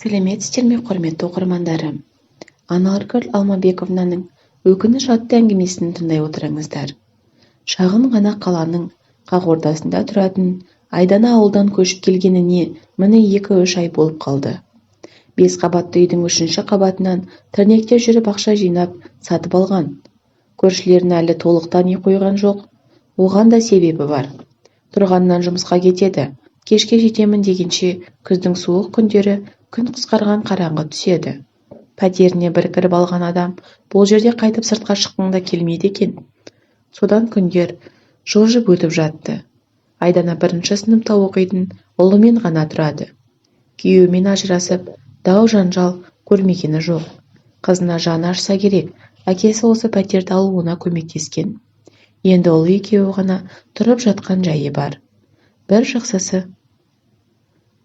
Сәлеметсіздер ме, құрметті оқырмандарым? Анаргүл Алмабековнаның өкініш атты әңгімесін тыңдай отырыңыздар. Шағын ғана қаланың қақ ортасында тұратын Айдана ауылдан көшіп келгеніне міне 2-3 ай болып қалды. 5 қабатты үйдің 3-ші қабатынан тірнекте жүріп ақша жинап сатып алған. Көршілерін әлі толық тани қойған жоқ. Оған да себебі бар. Тұрғаннан жұмысқа кетеді. Кешке жетемін дегенше күздің суық күндері күн қысқарған қараңғы түседі. Пәтеріне бір кіріп алған адам бұл жерде қайтып сыртқа шыққанда келмейді екен. Содан күндер жылжып өтіп жатты. Айдана 1-ші сыныпта оқитын ұлымен ғана тұрады. Күйеуімен ажырасып, дау-жанжал көрмегені жоқ. Қызына жаны ашса керек, әкесі осы пәтерді алуына көмектескен. Енді ұлы екеуі ғана тұрып жатқан жайы бар. Бір жақсысы,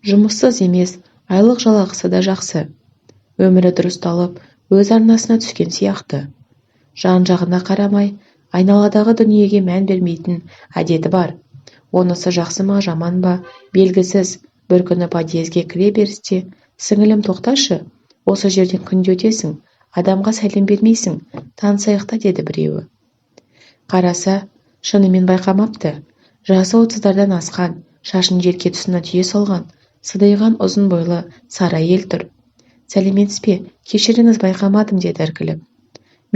жұмыссыз емес, айлық жалақысы да жақсы. Өмірі дұрысталып, өз арнасына түскен сияқты. Жан-жағына қарамай, айналадағы дүниеге мән бермейтін әдеті бар. Онысы жақсы ма, жаман ба, белгісіз. Бір күні подъезге кіре берісте, сіңілім тоқташы, осы жерден күнде өтесің, адамға сәлем бермейсің, танысайық та, деді біреуі. Қараса, шынымен байқамапты. Жасы 30-дардан асқан, шашын желке тұсына түйе салған, сыдайған ұзын бойлы сары әйел тұр. Сәлеметсіз бе, кешіріңіз, байқамадым, деді іркіліп.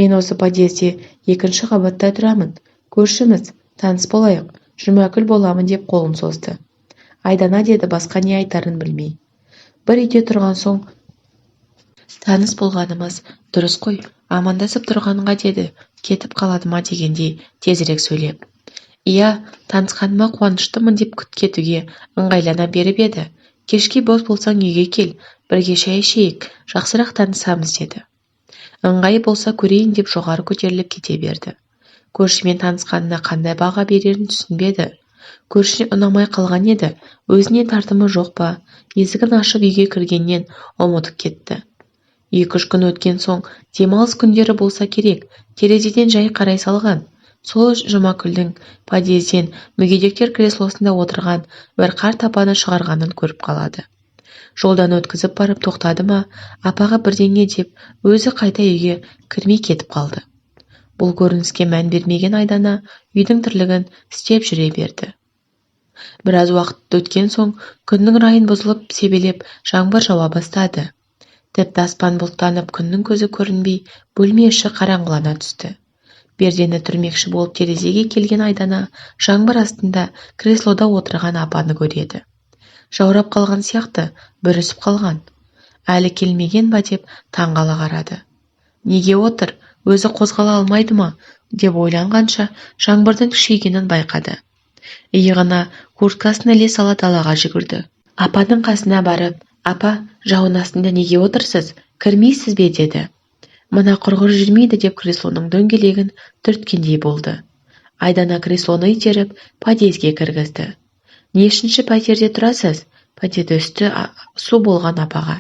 Мен осы подъезде 2-ші қабатта тұрамын. Көршіміз, таныс болайық, Жұмакүл боламын, деп қолын созды. Айдана, деді, басқа не айтарын білмей. Бір үйде тұрған соң таныс болғанымыз дұрыс қой, амандасып тұрғанға, деді, кетіп қалады ма дегендей тезірек сөйлеп. Иә, танысқаныма қуаныштымын деп кетуге ыңғайлана беріп еді. Кешке бос болсаң үйге кел, бірге шай ішейік, жақсырақ танысамыз, деді. Ыңғайы болса көрейін деп жоғары көтеріліп кете берді. Көршімен танысқанына қандай баға берерін түсінбеді. Көршіне ұнамай қалған еді, өзінен тартымы жоқ па, есігін ашып үйге кіргеннен ұмытып кетті. 2-3 күн өткен соң, демалыс күндері болса керек, терезеден жай қарай салған. Сол Жұмакүлдің подъезден мүгедектер креслосында отырған бір қарт апаны шығарғанын көріп қалады. Жолдан өткізіп барып тоқтады ма, апаға бірдеңе деп, өзі қайта үйге кірмей кетіп қалды. Бұл көрініске мән бермеген Айдана үйдің тірлігін істеп жүре берді. Біраз уақыт өткен соң, күннің райын бұзылып, себелеп, жаңбыр жауа бастады. Тіпті аспан бұлттанып, күннің көзі көрінбей, бөлме іші қараңғылана түсті. Пердені түрмекші болып терезеге келген Айдана жаңбыр астында креслода отырған апаны көреді. Жаурап қалған сияқты, бүрісіп қалған. Әлі келмеген ба деп таңғала қарады. Неге отыр, өзі қозғала алмайды ма, деп ойланғанша жаңбырдың күшейгенін байқады. Иығына курткасын іле сала далаға жүгірді. Апаның қасына барып, апа, жауын астында неге отырсыз, кірмейсіз бе, деді. Мына құрғыр жүрмейді, деп креслоның дөңгелегін түрткендей болды. Айдана креслоны итеріп, подъезге кіргізді. Нешінші пәтерде тұрасыз? Пәтерде үсті су болған апаға.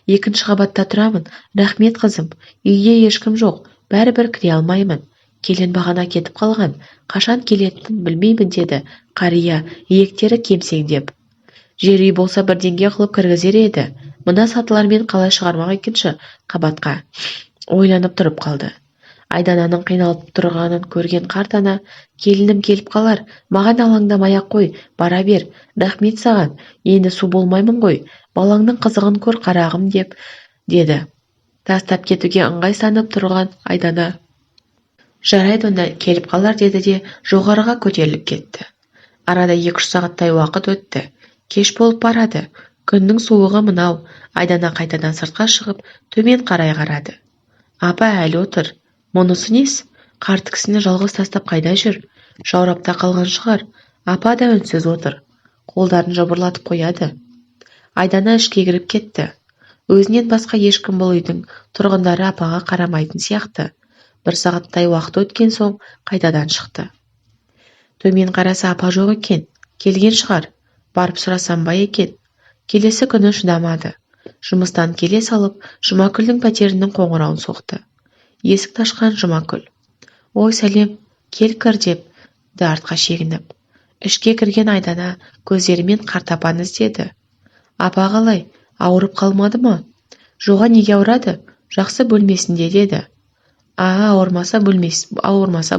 2-ші қабатта тұрамын, рахмет қызым, үйде ешкім жоқ, бәрібір кіре алмаймын. Келін бағана кетіп қалған, қашан келетінін білмеймін, деді қария, иектері кемсеңдеп. Жер үй болса бірдеңе қылып кіргізер еді. Мына сатылармен қалай шығармақ 2-ші қабатқа? Ойланып тұрып қалды. Айдананың қиналып тұрғанын көрген қарт ана, келінім келіп қалар, маған алаңдамай-ақ қой, бара бер, рахмет саған, енді су болмаймын ғой, балаңның қызығын көр қарағым, деді. Тастап кетуге ыңғайсызданып тұрған Айдана. Жарайды, онда келіп қалар, деді де жоғарыға көтеріліп кетті. Арада 2-3 сағаттай уақыт өтті. Кеш болып барады. Күннің суығы мынау. Айдана қайтадан сыртқа шығып, төмен қарай қарады. Апа әлі отыр. Мұнысы нес? Қарт кісіні жалғыз тастап қайда жүр? Жаурапта қалған шығар. Апа да үнсіз отыр. Қолдарын жыбырлатып қояды. Айдана ішке кіріп кетті. Өзінен басқа ешкім бұл үйдің тұрғындары апаға қарамайтын сияқты. 1 сағаттай уақыт өткен соң қайтадан шықты. Төмен қараса апа жоқ екен. Келген шығар. Барып сұрасам ба екен. Келесі күні шыдамады. Жұмыстан келе салып, Жұмакүлдің пәтерінің қоңырауын соқты. Есікті ашқан Жұмакүл. Ой, сәлем, кел кір, деп артқа шегініп. Ішке кірген Айдана көздерімен қарт апаны іздеді. Апа қалай? Ауырып қалмады ма? Жоға неге ауырады? Жақсы бөлмесінде деді. Ауырмаса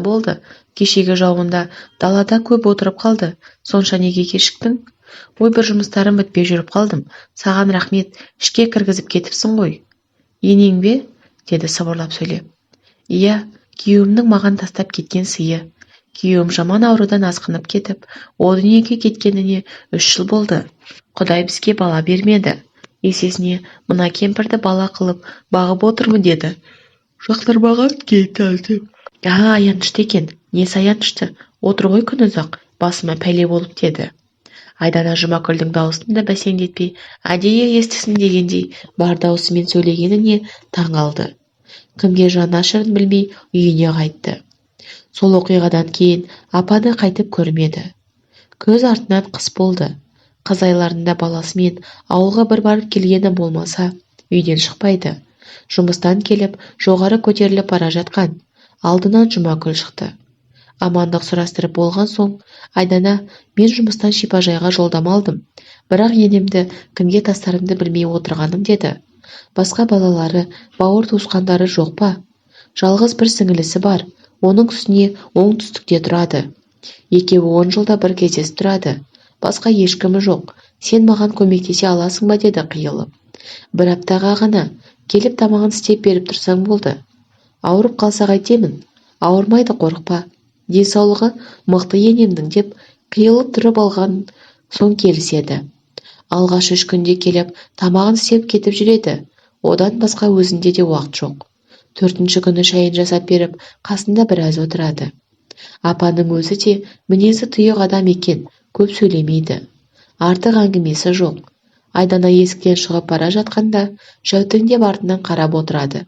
болды. Кешегі жауында далада көп отырып қалды. Сонша неге кешіктің? Ой, бір жұмыстарым бітпей жүріп қалдым. Саған рахмет, ішке кіргізіп кетіпсің ғой. Енең бе? Деді сыбырлап сөйлеп. Иә, күйеуімнің маған тастап кеткен сыйы. Күйеуім жаман аурудан асқынып кетіп, о дүниеге кеткеніне 3 жыл болды. Құдай бізге бала бермеді. Есесіне мына кемпірді бала қылып бағып отырмын деді. Жақтырмаған кейтәлді. Аянышты екен. Несі аянышты? Отыр ғой күн ұзақ, басыма пәле болып деді. Айдана Жұмакүлдің дауысын да бәсеңдетпей, әдейі естісін дегендей бар даусымен сөйлегеніне таң қалды. Кімге жаны ашырын білмей үйіне қайтты. Сол оқиғадан кейін апаны қайтып көрмеді. Көз артынан қыс болды. Қыз айларында баласымен ауылға бір барып келгені болмаса, үйден шықпайды. Жұмыстан келіп, жоғары көтеріліп бара жатқан. Алдынан Жұмакүл шықты. Амандық сұрастырып болған соң, Айдана, мен жұмыстан шипажайға жолдама алдым. Бірақ енемді кімге тастарымды білмей отырғаным деді. Басқа балалары, бауыр туысқандары жоқ па? Жалғыз бір сіңілісі бар. Оның үстіне оңтүстікте тұрады. Екеуі 10 жылда бір кездесіп тұрады. Басқа ешкімі жоқ. Сен маған көмектесе аласың ба деді қиылып. Бір аптаға ғана келіп тамағын істеп беріп тұрсаң болды. Ауырып қалса қайтемін? Ауырмайды, қорықпа. Денсаулығы мықты енемдің деп қиылып тұрып алған соң келіседі. Алғаш 3 күнде келіп тамағын істеп кетіп жүреді. Одан басқа өзінде де уақыт жоқ. 4-ші күні шайын жасап беріп қасында біраз отырады. Апаның өзі де мінезі тұйық адам екен, көп сөйлемейді. Артық әңгімесі жоқ. Айдана есіктен шығып бара жатқанда жәутеңдеп артынан қарап отырады.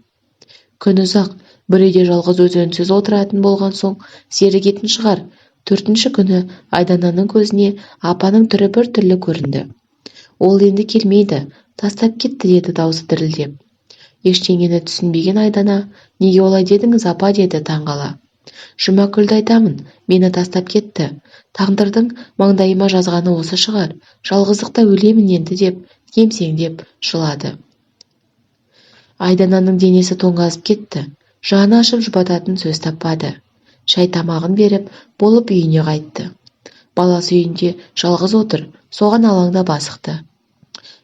Күн ұзақ, бір үйде жалғыз өзі үнсіз отыратын болған соң зерігетін шығар. 4-ші күні Айдананың көзіне апаның түрі бір түрлі көрінді. Ол енді келмейді, тастап кетті деді даусы дірілдеп. Ештеңені түсінбеген Айдана, неге олай дедіңіз апа деді таңғала. Жұмакүлді айтамын, мені тастап кетті. Тағдырдың маңдайыма жазғаны осы шығар. Жалғыздықта өлемін енді деп, кемсеңдеп жылады. Айдананың денесі тоңазып кетті. Жаны ашып жұбататын сөз таппады. Шай тамағын беріп, болып үйіне қайтты. Баласы үйінде жалғыз отыр, соған алаңда басықты.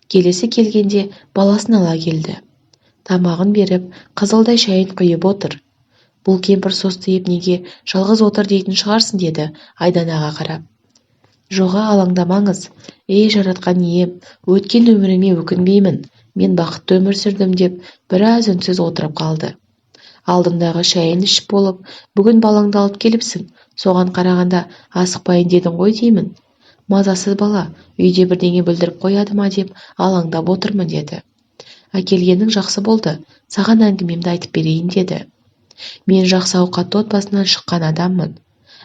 Келесі келгенде баласын ала келді. Тамағын беріп, қызылдай шайын құйып отыр. Бұл кемпір состиып неге жалғыз отыр дейтін шығарсын деді Айданаға қарап. Жоға, алаңдамаңыз. Ей жаратқан ием, өткен өміріме өкінбеймін. Мен бақытты өмір сүрдім деп біраз үнсіз отырып қалды. Алдыңдағы шайын ішіп болып, бүгін балаңды алып келіпсің. Соған қарағанда асықпайын дедің ғой деймін. Мазасыз бала, үйде бірдеңе білдіріп қояды ма деп алаңдап отырмын деді. Әкелгенің жақсы болды, саған әңгімемді айтып берейін деді. Мен жақсы ауқатты отбасынан шыққан адаммын.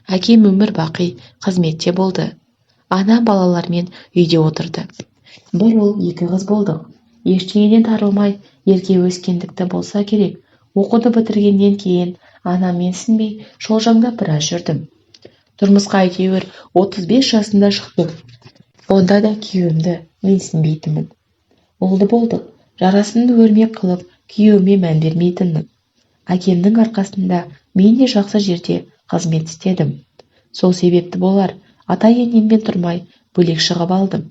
Әкем өмір бақи қызметте болды. Анам балалармен үйде отырды. Бір ұл, 2 қыз болдық. Ештеңеден тарылмай, ерке өскендікті болса керек. Оқуды бітіргеннен кейін анам менсінбей шолжаңдап біраз жүрдім. Тұрмысқа әйтеуір 35 жасында шықтым. Онда да күйеуімді менсінбейтінмін. Олды болдық, жарасымды өрмек қылып, күйеуіме мән бермейтінмін. Әкемнің арқасында мен де жақсы жерде қызмет істедім. Сол себепті болар, ата-енеммен тұрмай бөлек шығып алдым.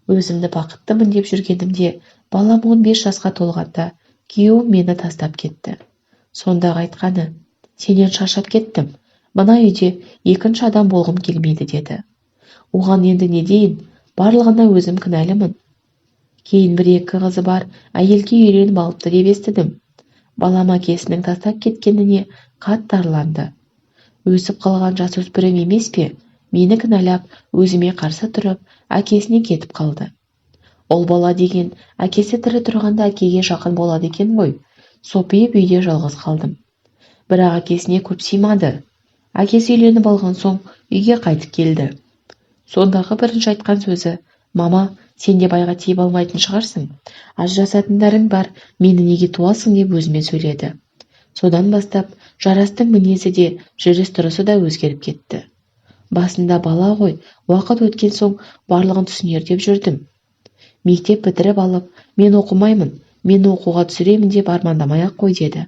Өзімді бақыттымын деп жүргенімде, балам 15 жасқа толғанда күйеуім мені тастап кетті. Сонда айтқаны, сенен шаршап кеттім. Мына үйде 2-ші адам болғым келмейді деді. Оған енді не дейін, барлығына өзім кінәлімін. Кейін 1-2 қызы бар әйелге үйленіп алыпты деп естідім. Балам әкесінің тастап кеткеніне қатты арланды. Өсіп қалған жасөспірім емес пе? Мені кінәлап, өзіме қарсы тұрып, әкесіне кетіп қалды. Ол бала деген әкесі тірі тұрғанда әкеге жақын болады екен ғой. Сопиып үйде жалғыз қалдым. Бірақ әкесіне көп сыймады. Әкесі үйленіп алған соң үйге қайтып келді. Сондағы бірінші айтқан сөзі, мама, сен де байға тиіп алмайтын шығарсың. Ажырасатындарың бар, мені неге туасың деп өзіме сөйледі. Содан бастап жарастың мінезі де, жүріс-тұрысы да өзгеріп кетті. Басында бала ғой, уақыт өткен соң барлығын түсінер деп жүрдім. Мектеп бітіріп алып, мен оқымаймын, мен оқуға түсіремін деп армандамай-ақ қой деді.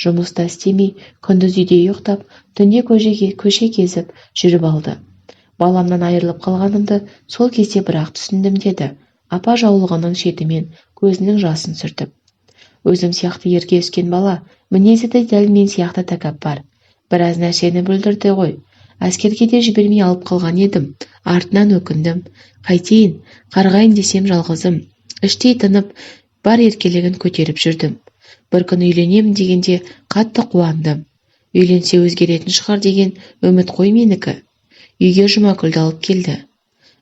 Жұмыста істемей, күндіз үйде ұйықтап, түнде көше кезіп жүріп алды. Баламнан айырылып қалғанымды сол кезде бірақ түсіндім деді. Апа жаулығының шетімен көзінің жасын сүртіп. Өзім сияқты ерке өскен бала, мінезі де дәл мен сияқты тәкаппар. Біраз нәрсені бүлдірді ғой. Әскерге де жібермей алып қалған едім. Артынан өкіндім. Қайтейін, қарғайын десем жалғызым. Іштей тынып, бар еркелігін көтеріп жүрдім. Бір күн үйленемін дегенде қатты қуандым. Үйленсе өзгеретін шығар деген үміт қой менікі. Үйге Жұмакүлді алып келді.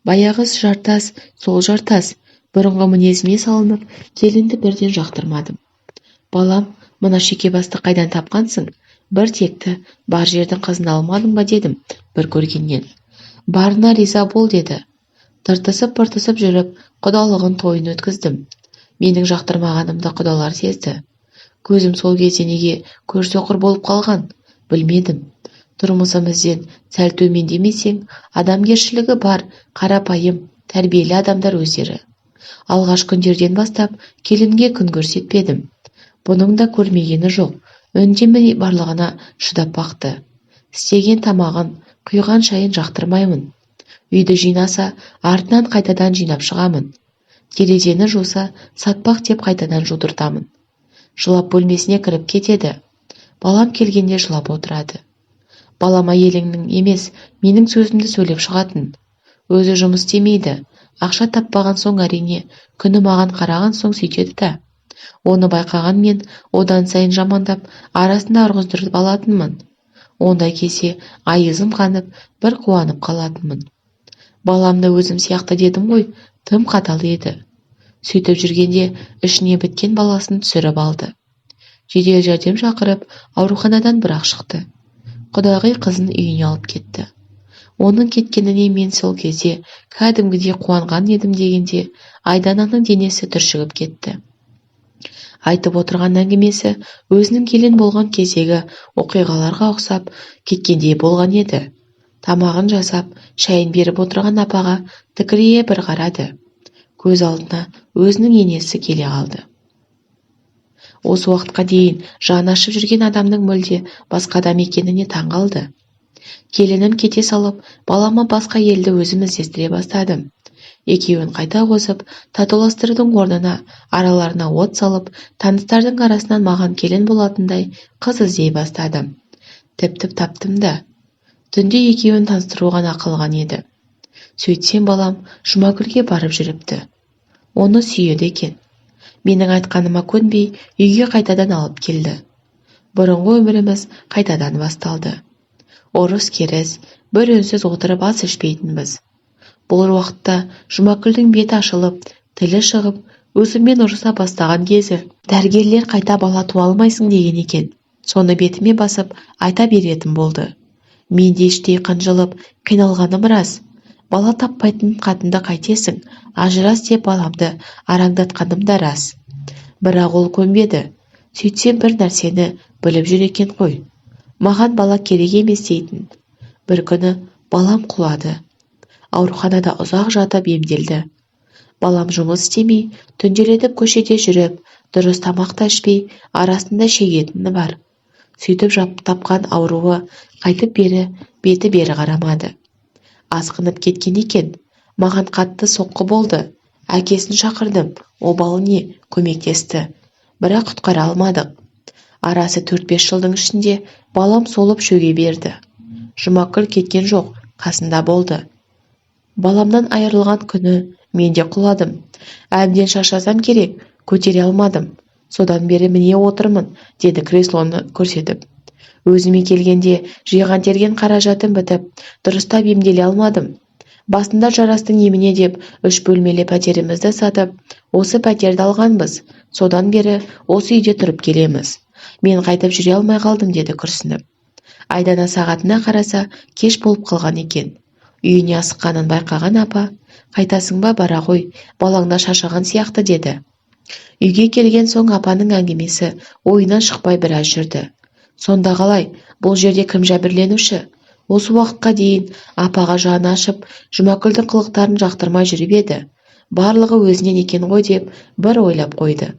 Баяғы жартас, сол жартас, бұрынғы мінезіме салынып, келінді бірден жақтырмадым. Балам, мына шекебасты қайдан тапқансың? Бір текті, бар жердің қызын алмадың ба дедім, бір көргеннен. Барына риза бол деді. Тыртысып-пыртысып жүріп, құдалығын тойын өткіздім. Менің жақтырмағанымды құдалар сезді. Көзім сол кезде неге көрсоқыр болып қалған? Білмедім. Тұрмысымызден сәл төмендемесең, адамгершілігі бар, қарапайым, тәрбиелі адамдар өздері. Алғаш күндерден бастап келінге күн көрсетпедім. Бұның да көрмегені жоқ, үндемей барлығына шыдап бақты. Істеген тамағын, құйған шайын жақтырмаймын. Үйді жинаса, артынан қайтадан жинап шығамын. Терезені жуса, сатпақ деп қайтадан жудыртамын. Жылап бөлмесіне кіріп кетеді. Балам келгенде жылап отырады. Балам әйеліңнің емес, менің сөзімді сөйлеп шығатын. Өзі жұмыс істемейді. Ақша таппаған соң әрине, күні маған қараған соң сөйтеді да. Оны байқаған мен одан сайын жамандап, арасында ұрғыздырып алатынмын. Ондай кесе айызым қанып, бір қуанып қалатынмын. Баламды өзім сияқты дедім ғой, тым қатал еді. Сөйтіп жүргенде ішіне біткен баласын түсіріп алды. Жедел жәрдем шақырып, ауруханадан бірақ шықты. Құдағи қызын үйіне алып кетті. Оның кеткеніне мен сол кезде кәдімгідей қуанған едім дегенде, Айдананың денесі түршігіп кетті. Айтып отырған әңгімесі өзінің келін болған кездегі оқиғаларға ұқсап кеткендей болған еді. Тамағын жасап, шайын беріп отырған апаға тікірейе бір қарады. Көз алдына өзінің енесі келе қалды. Осы уақытқа дейін жаны ашып жүрген адамның мүлде басқа адам екеніне таң қалды. Келінім кете салып, балама басқа елді өзім іздестіре бастадым. Екеуін қайта қосып, татуластырудың орнына араларына от салып, таныстардың арасынан маған келін болатындай қыз іздей бастадым. Тіптіп таптым да. Түнде екеуін таныстыру ғана қалған еді. Сөйтсем балам Жұмакүлге барып жүріпті. Оны сүйеді екен. Менің айтқаныма көнбей, үйге қайтадан алып келді. Бұрынғы өміріміз қайтадан басталды. Орыс керіс, бір үнсіз отырып ас ішпейтінбіз. Бұл уақытта Жұмакүлдің беті ашылып, тілі шығып, өзімен ұрыса бастаған кезі. Дәрігерлер қайта бала туа алмайсың деген екен. Соны бетіме басып айта беретін болды. Мен де іштей қынжылып, қиналғаным рас. Бала таппайтын қатынды қайтесің, ажырас деп баламды араңдатқаным да рас. Бірақ ол көнбеді. Сөйтсем бір нәрсені біліп жүр екен ғой. Маған бала керек емес дейтін. Бір күні балам құлады. Ауруханада ұзақ жатып емделді. Балам жұмыс істемей, түнделетіп көшеде жүріп, дұрыс тамақ та ішпей, арасында шегетіні бар. Сөйтіп тапқан ауруы қайтып беті бері қарамады. Асқынып кеткен екен. Маған қатты соққы болды. Әкесін шақырдым. Обалы не, көмектесті. Бірақ құтқара алмадық. Арасы 4-5 жылдың ішінде балам солып шөге берді. Жұмакүл кеткен жоқ, қасында болды. Баламнан айырылған күні мен де құладым. Әбден шаршасам керек, көтере алмадым. Содан бері міне отырмын, деді креслоны көрсетіп. Өзіме келгенде жиған терген қаражатым бітіп, дұрыстап емделе алмадым. Басында жарастың еміне деп 3 бөлмелі пәтерімізді сатып, осы пәтерді алғанбыз. Содан бері осы үйде тұрып келеміз. Мен қайтып жүре алмай қалдым, деді күрсініп. Айдана сағатына қараса, кеш болып қалған екен. Үйіне асыққанын байқаған апа, қайтасың ба, бара ғой, балаңда шаршаған сияқты, деді. Үйге келген соң апаның әңгімесі ойынан шықпай біраз жүрді. Сонда қалай, бұл жерде кім жәбірленуші? Осы уақытқа дейін апаға жаны ашып, Жұмакүлдің қылықтарын жақтырмай жүріп еді. барлығы өзінен екен ғой деп бір ойлап қойды.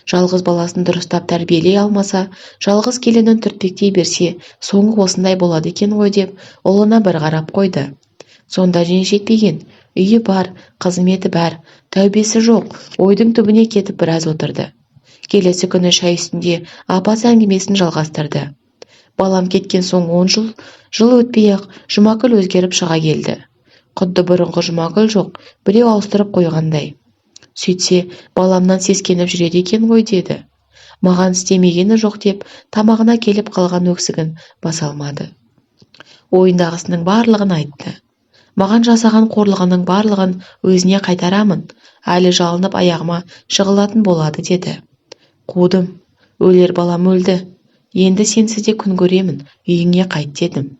Жалғыз баласын дұрыстап тәрбиелей алмаса, жалғыз келінін түртпектей берсе, соңы осындай болады екен ғой деп ұлына бір қарап қойды. Сонда рең жетпеген, үйі бар, қызметі бар, тәубесі жоқ, ойдың түбіне кетіп біраз отырды. Келесі күні шай үстінде апасы әңгімесін жалғастырды. Балам кеткен соң 10 жыл өтпей-ақ Жұмакүл өзгеріп шыға келді. Құдды бұрынғы Жұмакүл жоқ, біреу ауыстырып қойғандай. Сөйтсе, баламнан сескеніп жүреді екен ғой деді. Маған істемегені жоқ деп тамағына келіп қалған өксігін баса алмады. Ойындағысының барлығын айтты. Маған жасаған қорлығының барлығын өзіне қайтарамын, әлі жалынып аяғыма жығылатын болады деді. Қудым, өлер балам өлді. Енді сенсіз де күн көремін, үйіңе қайт дедім.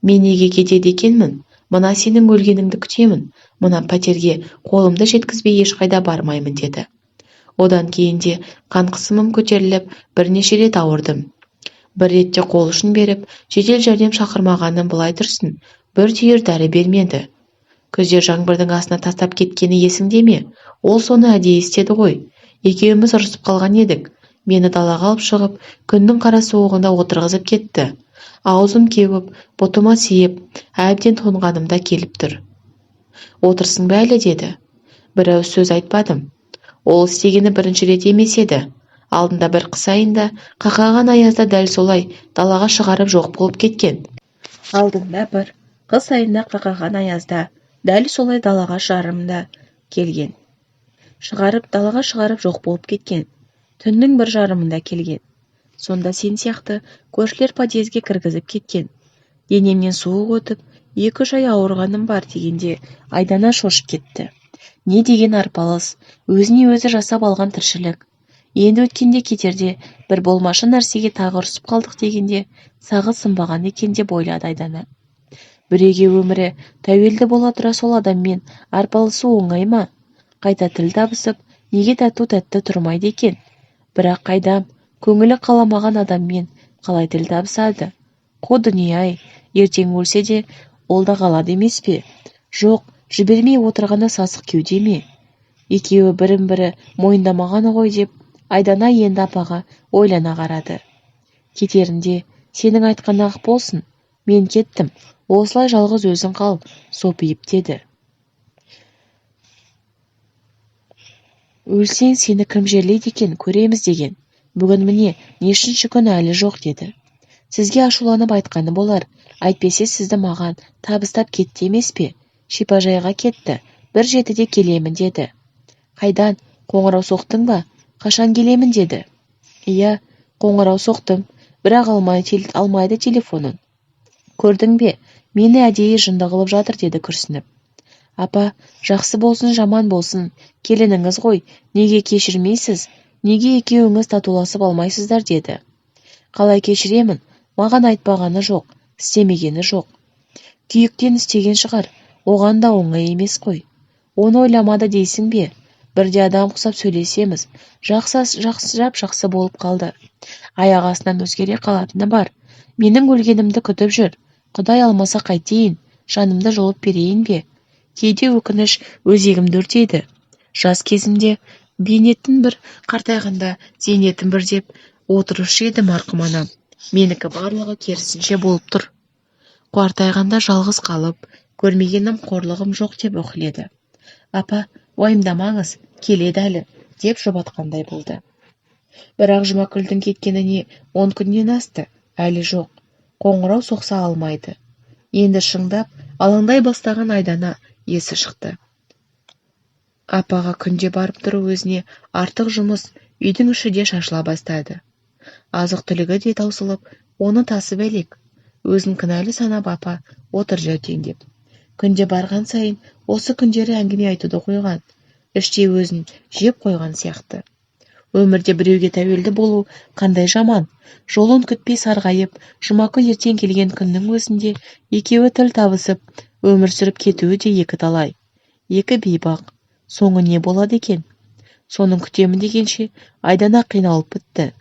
Мен неге кетеді екенмін? Мына сенің өлгеніңді күтемін. Мына пәтерге қолымды жеткізбей ешқайда бармаймын деді. Одан кейін де қан қысымым көтеріліп, бірнеше рет ауырдым. Бір ретте қол ұшын беріп, жедел жәрдем шақырмағаным былай тұрсын, бір түйір дәрі бермеді. Күзде жаңбырдың астына тастап кеткені есіңде ме? Ол соны әдейі істеді ғой. Екеуміз ұрысып қалған едік. Мені далаға алып шығып, күннің қара суығында отырғызып кетті. Аузым кеуіп, бұтыма сиіп, әбден тоңғанымда келіп тұр. Отырсың ба әлі деді. Бір ауыз сөз айтпадым. Ол істегені бірінші рет емес еді. Алдында бір қыс айында, қақаған аязда дәл солай далаға шығарып жоқ болып кеткен. Алдында бір қыс айында қақаған аязда дәл солай далаға жарымда келген. Далаға шығарып жоқ болып кеткен. Түннің бір жарымында келген. Сонда сен сияқты көршілер подъезге кіргізіп кеткен. Денемнен суық өтіп, 2 ай ауырғаным бар дегенде Айдана шошып кетті. Не деген арпалыс, өзіне өзі жасап алған тіршілік. Енді өткенде кетерде бір болмашы нәрсеге тағы ұрысып қалдық дегенде сағы сынбаған екен деп ойлады Айдана. Біреуге өмірі тәуелді бола тұра сол адаммен арпалысу оңай ма? Қайта тіл табысып, неге тәтті тұрмайды екен? Бірақ қайдам, көңілі қаламаған адаммен қалай тіл табысады? Қу дүние-ай, ертең өлсе де ол да қалады емес пе? Жоқ, жібермей отырғаны сасық кеуде ме? Екеуі бірін-бірі мойындамағаны ғой деп Айдана енді апаға ойлана қарады. Кетерінде сенің айтқан ақ болсын, мен кеттім, осылай жалғыз өзің қал, сопиып деді. Өлсең сені кім жерлейді екен, көреміз деген. Бүгін міне, нешінші күн әлі жоқ деді. Сізге ашуланып айтқаны болар, әйтпесе сізді маған табыстап кетті емес пе? Шипажайға кетті, 1:07-де келемін деді. Қайдан, қоңырау соқтың ба? Қашан келемін деді. Иә, қоңырау соқтым, бірақ алмайды телефонын. Көрдің бе, мені әдейі жынды қылып жатыр деді күрсініп. Апа, жақсы болсын, жаман болсын, келініңіз ғой, неге кешірмейсіз? Неге екеуіңіз татуласып алмайсыздар деді. Қалай кешіремін? Маған айтпағаны жоқ, істемегені жоқ. Күйіктен істеген шығар, оған да оңай емес қой. Оны ойламады дейсің бе? Бірде адам құсап сөйлесеміз, жақсы болып қалды. Аяқ астынан өзгере қалатыны бар. Менің өлгенімді күтіп жүр. Құдай алмаса қайтейін, жанымды жұлып берейін бе? Кейде өкініш өзегімді өртейді. Жас кезімде бейнеттің бір, қартайғанда зейнеттің бір деп отырушы еді марқұм анам. Менікі барлығы керісінше болып тұр. Қартайғанда жалғыз қалып, көрмегенім қорлығым жоқ деп өкіледі. Апа, уайымдамаңыз, келеді әлі, деп жұбатқандай болды. Бірақ Жұмакүлдің кеткеніне 10 күннен асты, әлі жоқ. Қоңырау соқса алмайды. Енді шыңдап, алаңдай бастаған Айдана есі шықты. Апаға күнде барып тұру өзіне артық жұмыс, үйдің іші де шашыла бастады. Азық-түлігі де таусылып, оны тасып әлек. Өзін кінәлі санап апа отыр жәутеңдеп. Күнде барған сайын осы күндері әңгіме айтуды қойған, іштей өзін жеп қойған сияқты. Өмірде біреуге тәуелді болу қандай жаман. Жолын күтпей сарғайып, Жұмакүл ертең келген күннің өзінде екеуі тіл табысып, өмір сүріп кетуі де екі талай. Екі бейбақ. Соңы не болады екен? Соның күтемін дегенше Айдана қиналып бітті.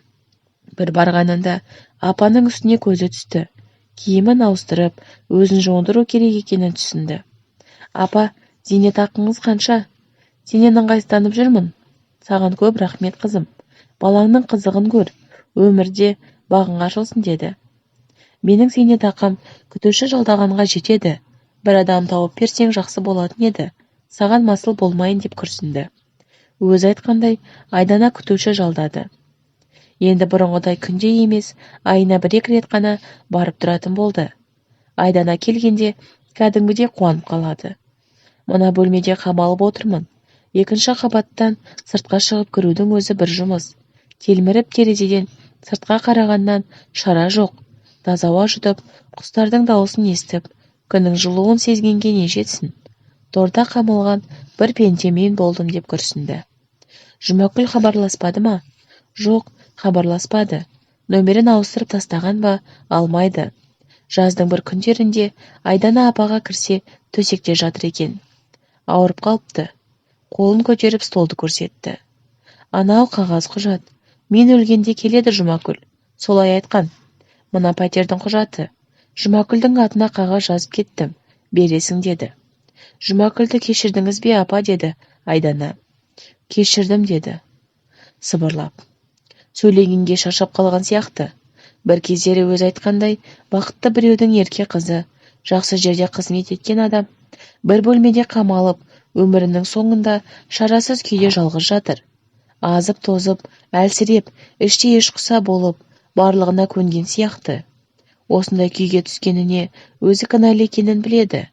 Бір барғанында апаның үстіне көзі түсті. Киімін ауыстырып, өзін жондыру керек екенін түсінді. Апа, зейнетақыңыз қанша? Сенен ыңғайсызданып жүрмін. Саған көп рахмет, қызым. Балаңның қызығын көр. Өмірде бағың ашылсын, деді. Менің зейнетақым күтуші жалдағанға жетеді. Бір адам тауып берсең жақсы болатын еді. Саған масыл болмайын деп күрсінді. Өзі айтқандай, Айдана күтуші жалдады. Енді бұрынғыдай күнде емес, айына 1-2 рет қана барып тұратын болды. Айдана келгенде кәдімгідей қуанып қалады. Мына бөлмеде қамалып отырмын. 2-ші қабаттан сыртқа шығып кірудің өзі бір жұмыс. Телміріп терезеден сыртқа қарағаннан шара жоқ. Таза ауа жұтып, құстардың дауысын естіп, күннің жылуын сезгенге не жетсін. Торда қамалған бір пенде мен болдым деп күрсінді. Жұмакүл хабарласпады ма? Жоқ, хабарласпады. Нөмерін ауыстырып тастаған ба? Алмайды. Жаздың бір күндерінде Айдана апаға кірсе төсекте жатыр екен. Ауырып қалыпты. Қолын көтеріп столды көрсетті. Анау қағаз құжат. Мен өлгенде келеді Жұмакүл. Солай айтқан. Мына пәтердің құжаты. Жұмакүлдің атына қағаз жазып кеттім. Бересің, деді. Жұмакүлді кешірдіңіз бе, апа, деді Айдана. Кешірдім, деді. Сыбырлап. Сөйлегенге шаршап қалған сияқты. Бір кездері өз айтқандай, бақытты біреудің ерке қызы, жақсы жерде қызмет еткен адам, бір бөлмеде қамалып, өмірінің соңында шарасыз күйде жалғыз жатыр. Азып тозып, әлсіреп, іште ешқұса болып, барлығына көнген сияқты. Осындай күйге түскеніне өзі кінәлі екенін біледі.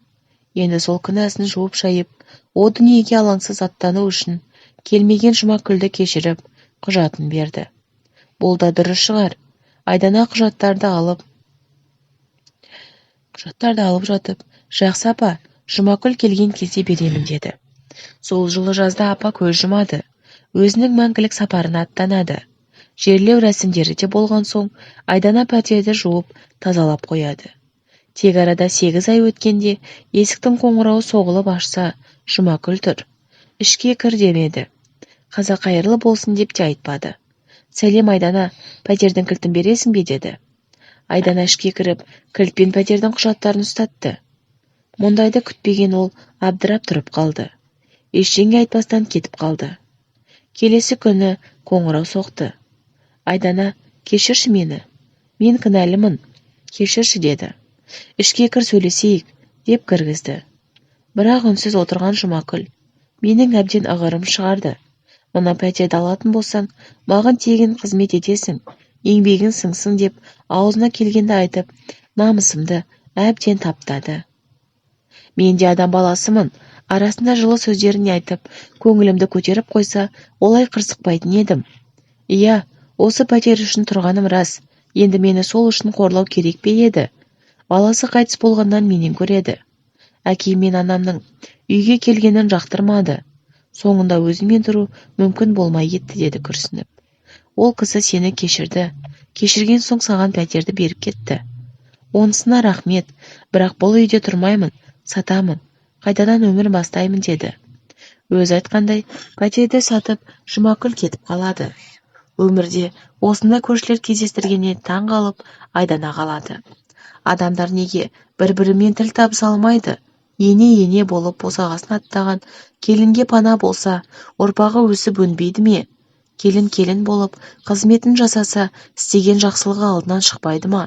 Енді сол күнәсін жуып шайып, о дүниеге алаңсыз аттану үшін келмеген Жұмакүлді кешіріп, құжатын берді. Бұл да дұрыс шығар. Айдана құжаттарды алып жатып, жақсы апа, Жұмакүл келген кезде беремін, деді. Сол жылы жазда апа көз жұмады. Өзінің мәңгілік сапарына аттанады. Жерлеу рәсімдері де болған соң, Айдана пәтерді жуып, тазалап қояды. Тек арада 8 ай өткенде есіктің қоңырауы соғылып ашса, Жұмакүл тұр. Ішке кір демеді. Қазақ қайырлы болсын деп те айтпады. Сәлем Айдана, пәтердің кілтін бересің бе, деді. Айдана ішке кіріп, кілтпен пәтердің құжаттарын ұстатты. Мұндайды күтпеген ол абдырап тұрып қалды. Ештеңе айтпастан кетіп қалды. Келесі күні қоңырау соқты. Айдана, кешірші мені. Мен кінәлімін. Кешірші, деді. Ішке кір сөйлесейік, деп кіргізді. Бірақ үнсіз отырған Жұмакүл. Менің әбден ығырым шығарды. Мына пәтерді алатын болсаң, маған тегін қызмет етесің, еңбегің сыңсын деп аузына келгенді айтып, намысымды әбден таптады. Мен де адам баласымын, арасында жылы сөздерін айтып, көңілімді көтеріп қойса, олай қырсықпайтын едім. Иә, осы пәтер үшін тұрғаным рас, енді мені сол үшін қорлау керек пе еді? Баласы қайтыс болғаннан менен көреді. Әкем мен анамның үйге келгенін жақтырмады. Соңында өзімен тұру мүмкін болмай кетті, деді күрсініп. Ол кісі сені кешірді. Кешірген соң саған пәтерді беріп кетті. Онысына рахмет, бірақ бұл үйде тұрмаймын, сатамын, қайтадан өмір бастаймын, деді. Өз айтқандай, пәтерді сатып, Жұмакүл кетіп қалады. Өмірде осындай көршілер кездестіргеніне таң қалып, Айдана қалады. Адамдар неге бір-бірімен тіл табыса алмайды? Ене болып босағасын аттаған келінге пана болса, ұрпағы өсіп өнбейді ме? Келін болып, қызметін жасаса, істеген жақсылығы алдынан шықпайды ма?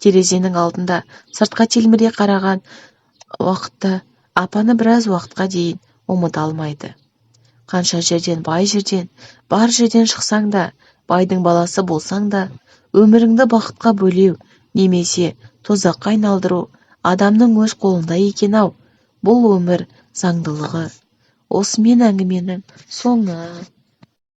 Терезенің алдында сыртқа телміре қараған уақытта апаны біраз уақытқа дейін ұмыта алмайды. Қанша жерден, бай жерден, бар жерден шықсаң да, байдың баласы болсаң да, өміріңді бақытқа бөлеу, немесе тозаққа айналдыру адамның өз қолында екен-ау. Бұл өмір заңдылығы. Осымен әңгіменің соңы.